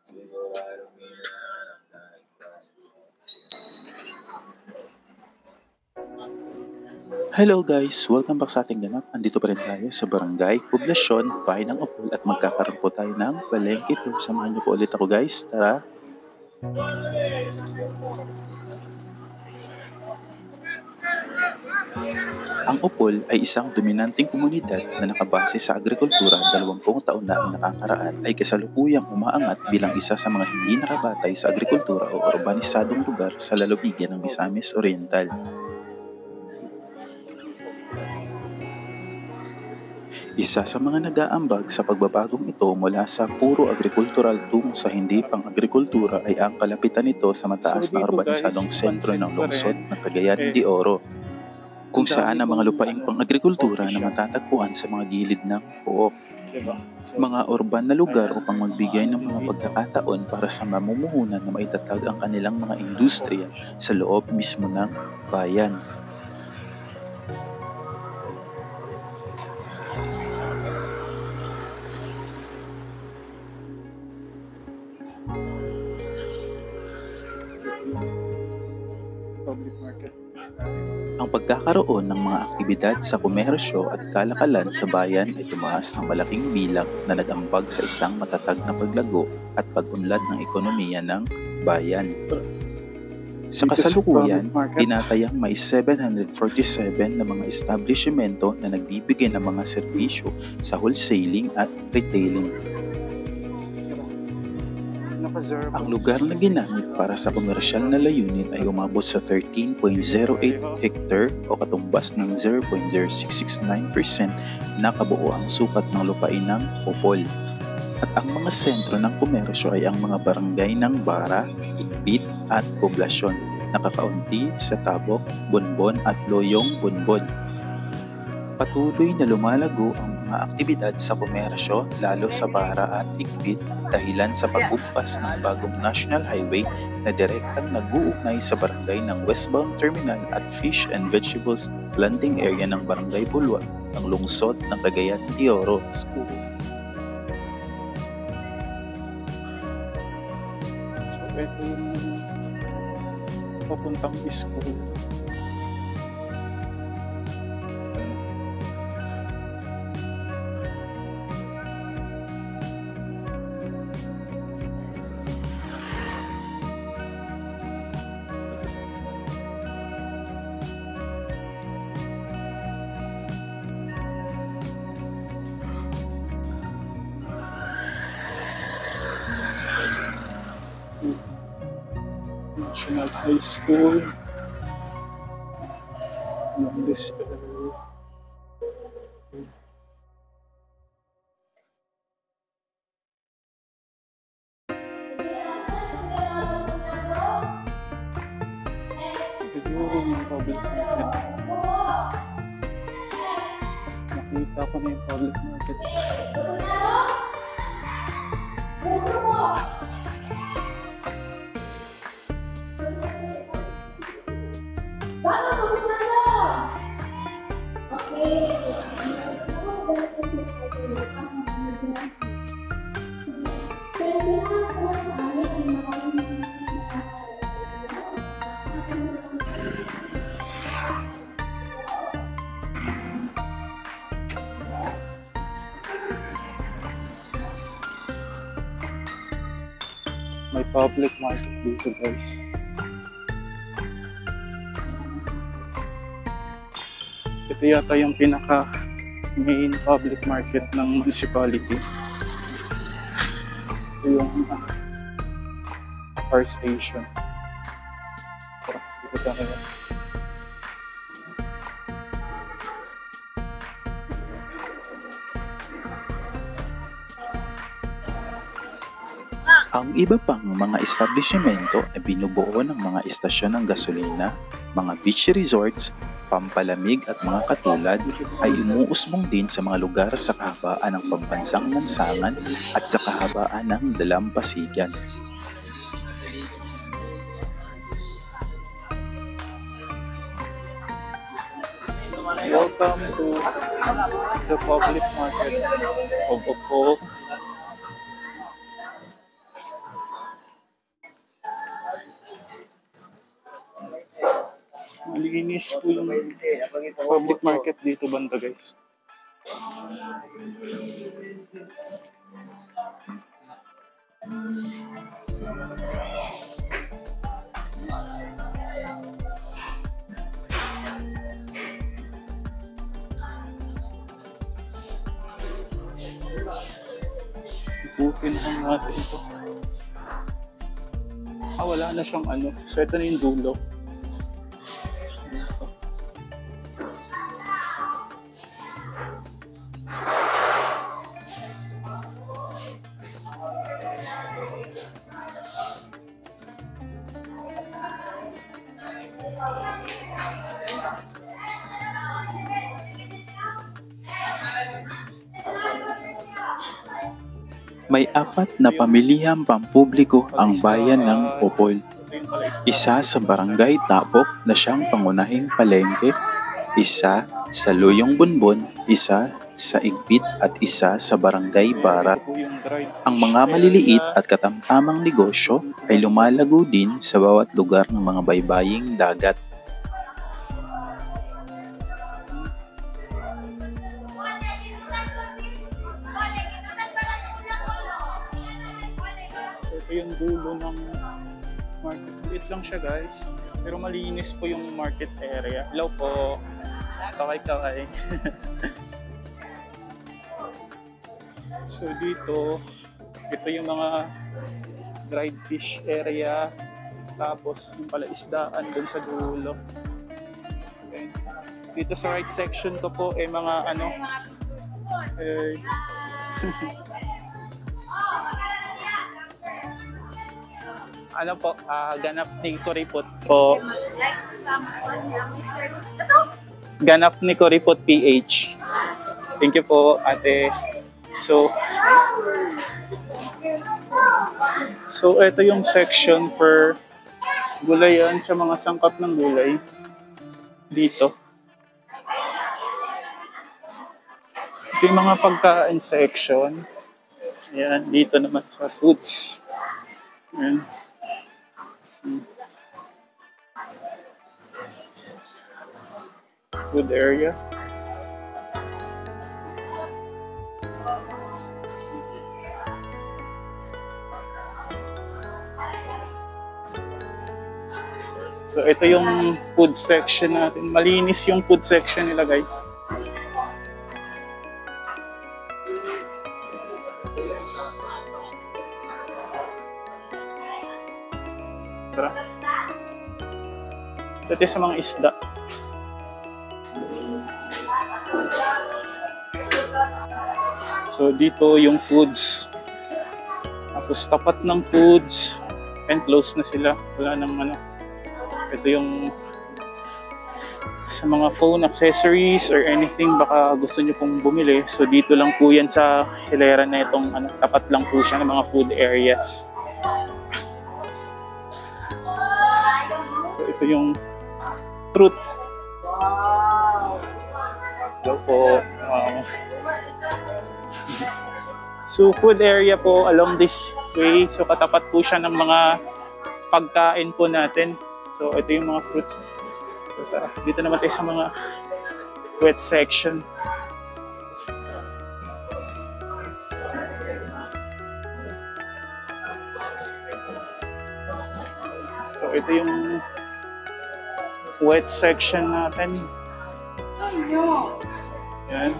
Hello guys! Welcome back sa ating ganap. Andito pa rin tayo sa Barangay Poblasyon, Bahay ng Upol at magkakaroon po tayo ng palengke tour. Samahan niyo po ulit ako guys. Tara! Ang Upol ay isang dominanteng komunidad na nakabase sa agrikultura. 20 taon na ang nakakaraan ay kasalukuyang umaangat bilang isa sa mga hindi nakabatay sa agrikultura o urbanisadong lugar sa lalawigan ng Misamis Oriental. Isa sa mga nag-aambag sa pagbabagong ito mula sa puro agrikultural tungo sa hindi pang-agrikultura ay ang kalapitan nito sa mataas na urbanisadong sentro ng lungsod ng Cagayan de Oro, kung saan ang mga lupaing pang-agrikultura na matatagpuan sa mga gilid ng pook. Mga urban na lugar upang magbigay ng mga pagkakataon para sa mamumuhunan na maitatag ang kanilang mga industriya sa loob mismo ng bayan. Public market. Ang pagkakaroon ng mga aktibidad sa komersyo at kalakalan sa bayan ay tumaas ng malaking bilang na nag-ambag sa isang matatag na paglago at pag-unlad ng ekonomiya ng bayan. Sa kasalukuyan, tinatayang may 747 na mga establishmento na nagbibigay ng mga serbisyo sa wholesaling at retailing. Ang lugar na ginamit para sa komersyal na layunin ay umabot sa 13.08 hectare o katumbas ng 0.0669% na kabuuang sukat ng lupain ng Upol. At ang mga sentro ng komersyo ay ang mga barangay ng Bara, Igbit at Poblasyon, nakakaunti sa Tabok, Bonbon at Loyong Bonbon. Patuloy na lumalago ang mga aktibidad sa komersyo lalo sa Bara at Igbit dahilan sa pagbumpas ng bagong National Highway na direktang nag-uugnay sa barangay ng Westbound Terminal at Fish and Vegetables Landing Area ng Barangay Bulwa ng lungsod ng Cagayan de Oro. So, ito yung papuntang school. National High School. Longest public market. Nakita ko na yung public market. May public market dito guys. Ito yata yung pinaka main public market ng municipality. Ito yung car station. Dito tayo. Ang iba pang mga establishmento ay binubuo ng mga istasyon ng gasolina, mga beach resorts, pampalamig at mga katulad ay umuusbong din sa mga lugar sa kahabaan ng pambansang lansangan at sa kahabaan ng dalampasigan. Welcome to the public market of Upol. Malinis po yung public market dito banda guys. Ikutin lang natin ito. Wala na siyang ano. So, ito na yung dulo. May 4 na pamilihang pampubliko ang bayan ng Popol. Isa sa barangay Tapok na siyang pangunahing palengke, isa sa Luyong Bunbon, isa sa Igpit at isa sa barangay Barat. Ang mga maliliit at katamtamang negosyo ay lumalago din sa bawat lugar ng mga baybaying dagat. Yung dulo ng market. Liit lang siya guys. Pero malinis po yung market area. Hello po. Kaway-kaway. So dito, ito yung mga dried fish area. Tapos yung pala isdaan dun sa dulo. Okay. Dito sa right section ko po mga ano ano po, ganap ni Kuripot po. Ganap ni Kuripot PH. Thank you po, ate. So ito yung section for gulayan sa mga sangkap ng gulay. Dito. Ito yung mga pagkain section. Ayan, dito naman sa foods. Ayan. Food area. So ito yung food section natin. Malinis yung food section nila guys. Tara. Ito sa mga isda. So dito yung foods. Tapos tapat ng foods and close na sila. Wala nang ano. Ito yung sa mga phone accessories or anything baka gusto nyo pong bumili. So dito lang po yan sa hilera na itong ano, tapat lang po siya ng mga food areas. So ito yung fruit. Hello po. So food area po along this way. So katapat po siya ng mga pagkain po natin. So ito yung mga fruits. So, tara, dito naman tayo sa mga wet section. So ito yung wet section natin. Yan.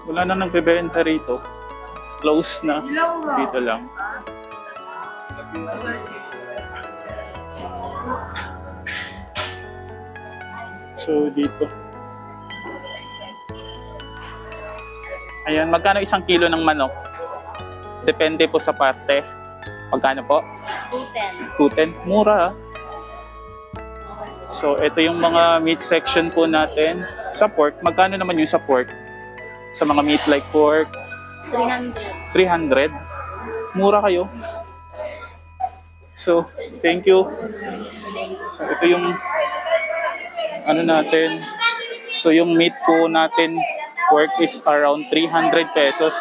Wala na nagbebenta rito. Close na. Dito lang. So dito. Ayan, magkano isang kilo ng manok? Depende po sa parte. Magkano po? 210. 210. Mura. So ito yung mga meat section po natin. Sa pork, magkano naman yung sa pork? Sa mga meat like pork? 300. 300. Mura kayo. So, thank you. So ito yung ano natin. So yung meat po natin pork is around 300 pesos.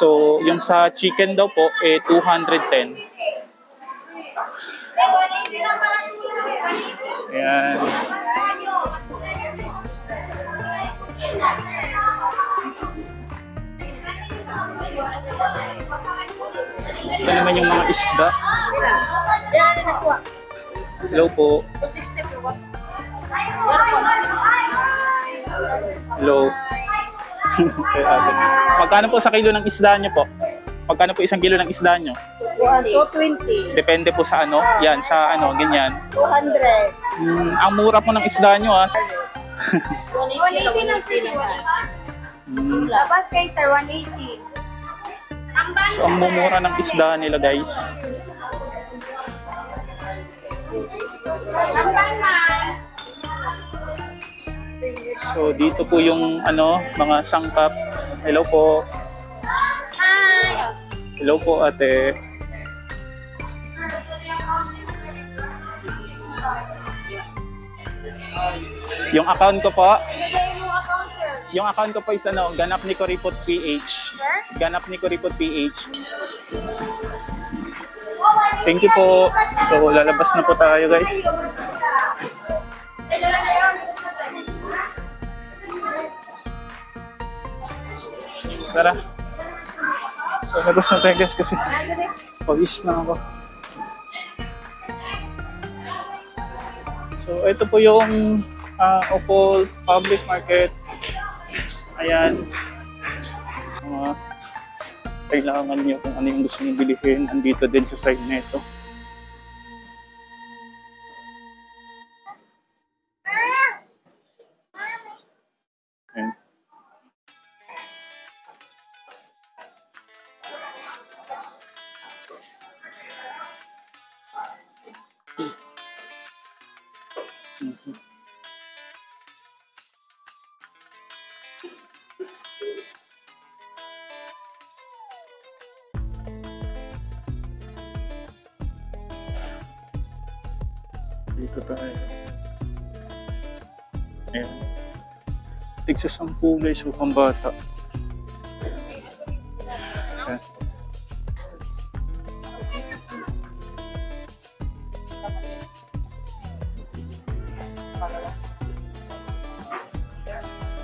So yung sa chicken daw po 210. Ayan. Ito naman yung mga isda. Hello po. Hello. Magkano po sa kilo ng isda nyo po? Magkano po isang kilo ng isda nyo? 220. Depende po sa ano. Yan, sa ano, ganyan. 200. Ang mura po ng isda nyo ah. 180 ng silihan. Labas kay sir, 180. So, ang mumura ng isda nila guys. So, dito po yung ano, mga sangkap. Hello po. Hi! Hello po ate. Yung account ko po, yung account ko po is ano, Ganap ni Kuripot PH. Ganap ni Kuripot PH. Thank you po. So, lalabas na po tayo guys. Tara. So, lalabas na tayo guys kasi pawis na ako. So, ito po yung Opol Public Market. Ayan. Kailangan niyo kung ano yung gusto niyo bilhin. Andito din sa side na ito. Ayan. Dito tayo. Ayan. Tigsa 10 guys, upang bata. Ayan.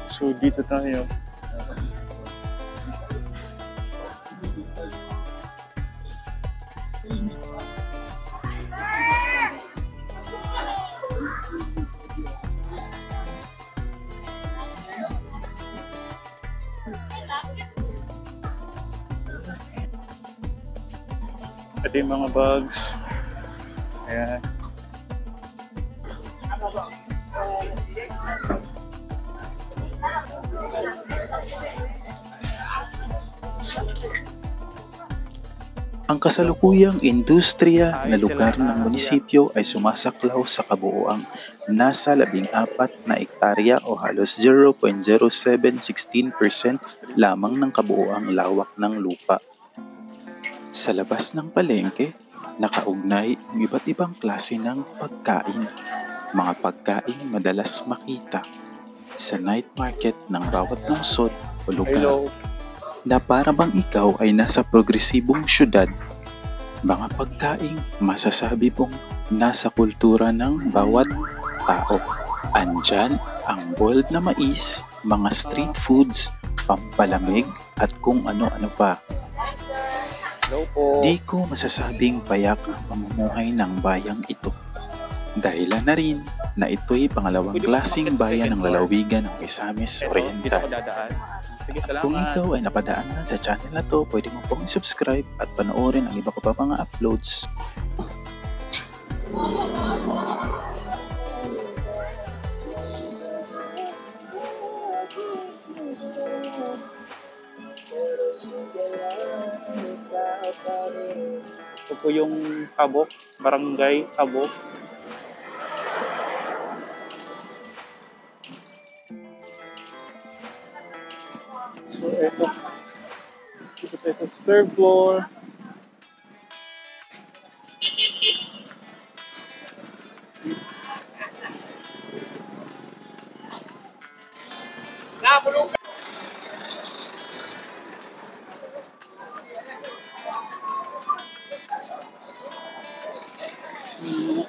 So dito tayo. Ito yung mga bags. Ayan. Ang kasalukuyang industriya na lugar ng munisipyo ay sumasaklaw sa kabuuang nasa 14 na ektarya o halos 0.0716% lamang ng kabuuang lawak ng lupa. Sa labas ng palengke, nakaugnay ang iba't ibang klase ng pagkain. Mga pagkain madalas makita sa night market ng bawat lungsod o lugar. Hello. Na para bang ikaw ay nasa progresibong syudad. Mga pagkaing masasabi pong nasa kultura ng bawat tao. Andyan ang boiled na mais, mga street foods, pampalamig at kung ano-ano pa. Hello po. Di ko masasabing payak ang pamumuhay ng bayang ito. Dahilan na rin na ito'y pangalawang klaseng bayan ng lalawigan ng Misamis Dito Oriental. ako dadaan. Sige, salamat. Kung ikaw ay napadaan na sa channel na to, pwede mo pong subscribe at panoorin ang iba ko pa mga uploads. Ito po yung Abok, Barangay Abok. So, ito. Dito tayo sa third floor. Mm.